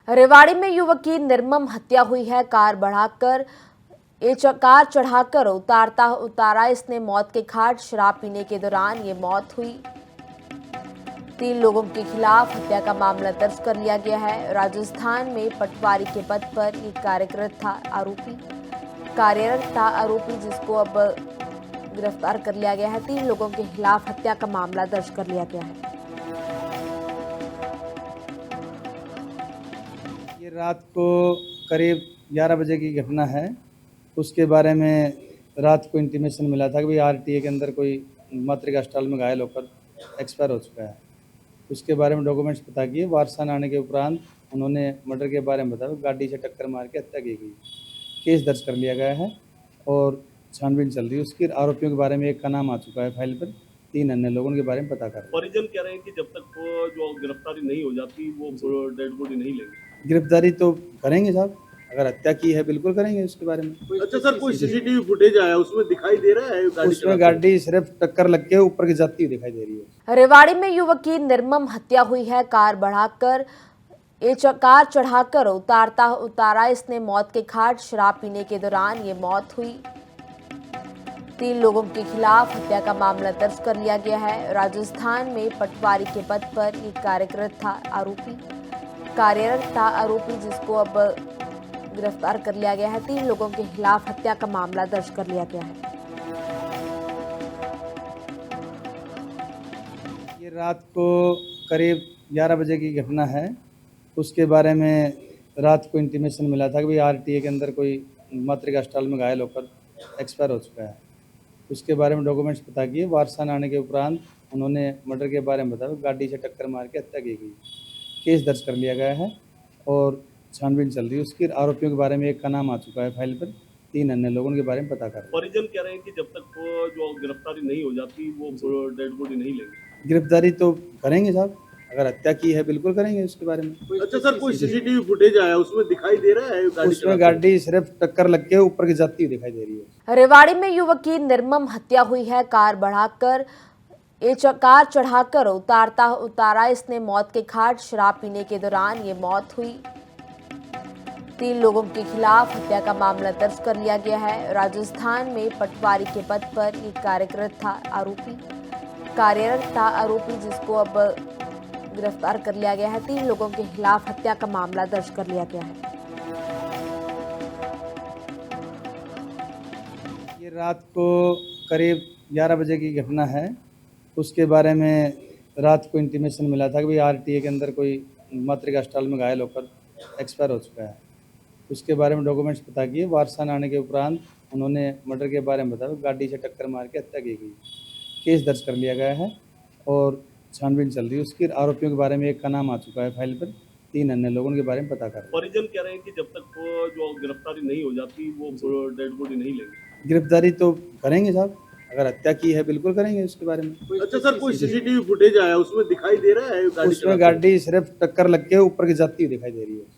रेवाड़ी में युवक की निर्मम हत्या हुई है। कार चढ़ाकर उतारा इसने मौत के घाट। शराब पीने के दौरान ये मौत हुई। 3 लोगों के खिलाफ हत्या का मामला दर्ज कर लिया गया है। राजस्थान में पटवारी के पद पर ये कार्यरत था आरोपी, जिसको अब गिरफ्तार कर लिया गया है। 3 लोगों के खिलाफ हत्या का मामला दर्ज कर लिया गया है। ये रात को करीब 11 बजे की घटना है। उसके बारे में रात को इंटीमेशन मिला था कि भाई आरटीए के अंदर कोई मातृका अस्पताल में घायल होकर एक्सपायर हो चुका है। उसके बारे में डॉक्यूमेंट्स पता किए। वारसान आने के उपरांत उन्होंने मर्डर के बारे में बताया, गाड़ी से टक्कर मार के हत्या की गई। केस दर्ज कर लिया गया है और छानबीन चल रही है उसकी। आरोपियों के बारे में एक का नाम आ चुका है फाइल पर, 3 अन्य लोगों के बारे में पता कर रहे हैं। परिजन कह रहे हैं कि जब तक वो जो गिरफ्तारी नहीं हो जाती वो डेड बॉडी नहीं लेंगे। गिरफ्तारी तो करेंगे साहब, अगर हत्या की है बिल्कुल करेंगे उसके बारे में। अच्छा सर, कोई सीसीटीवी फुटेज आया उसमें दिखाई दे रहा है उसमें गाड़ी सिर्फ टक्कर लग के ऊपर की जाती हुई दिखाई दे रही है। रेवाड़ी में युवक की निर्मम हत्या हुई है। कार चढ़ाकर उतारा इसने मौत के घाट। शराब पीने के दौरान ये मौत हुई। 3 लोगों के खिलाफ हत्या का मामला दर्ज कर लिया गया है। राजस्थान में पटवारी के पद पर ये कार्यरत था आरोपी, जिसको अब गिरफ्तार कर लिया गया है। 3 लोगों के खिलाफ हत्या का मामला दर्ज कर लिया गया है। ये रात को करीब 11 बजे की घटना है। उसके बारे में रात को इंटीमेशन मिला था कि भाई आरटीए के अंदर कोई मातृका अस्पताल में घायल होकर एक्सपायर हो चुका है। उसके बारे में डॉक्यूमेंट्स पता किए। वारसान आने के उपरांत उन्होंने मर्डर के बारे में बताया, गाड़ी से टक्कर मार के हत्या की गई। केस दर्ज कर लिया गया है और छानबीन चल रही है उसकी। आरोपियों के बारे में एक का नाम आ चुका है फाइल पर, 3 अन्य लोगों के बारे में पता कर रहे हैं। परिजन कह रहे हैं कि जब तक वो जो गिरफ्तारी नहीं हो जाती वो डेड बॉडी नहीं लेंगे। गिरफ्तारी तो करेंगे साहब, अगर हत्या की है बिल्कुल करेंगे उसके बारे में। अच्छा सर, कोई सीसीटीवी फुटेज आया उसमें दिखाई दे रहा है उसमें गाड़ी सिर्फ टक्कर लग के ऊपर की जाती हुई दिखाई दे रही है। रेवाड़ी में युवक की निर्मम हत्या हुई है। कार चढ़ाकर उतारा इसने मौत के घाट। शराब पीने के दौरान ये मौत हुई। 3 लोगों के खिलाफ हत्या का मामला दर्ज कर लिया गया है। राजस्थान में पटवारी के पद पर ये कार्यरत था आरोपी, जिसको अब गिरफ्तार कर लिया गया है। 3 लोगों के खिलाफ हत्या का मामला दर्ज कर लिया गया है। ये रात को करीब 11 बजे की घटना है। उसके बारे में रात को इंटीमेशन मिला था कि भाई आरटीए के अंदर कोई मातृका अस्पताल में घायल होकर एक्सपायर हो चुका है। उसके बारे में डॉक्यूमेंट्स पता किए। वारसान आने के उपरांत उन्होंने मर्डर के बारे में बताया, गाड़ी से टक्कर मार के हत्या की गई। केस दर्ज कर लिया गया है और छानबीन चल रही है उसकी। आरोपियों के बारे में एक का नाम आ चुका है फाइल पर, 3 अन्य लोगों के बारे में पता कर रहे हैं। परिजन कह रहे हैं कि जब तक वो जो गिरफ्तारी नहीं हो जाती वो डेड बॉडी नहीं लेंगे। गिरफ्तारी तो करेंगे साहब, अगर हत्या की है बिल्कुल करेंगे उसके बारे में। अच्छा सर, कोई सीसीटीवी फुटेज आया उसमें दिखाई दे रहा है उसमें गाड़ी सिर्फ टक्कर लग के ऊपर की जाती हुई दिखाई दे रही है।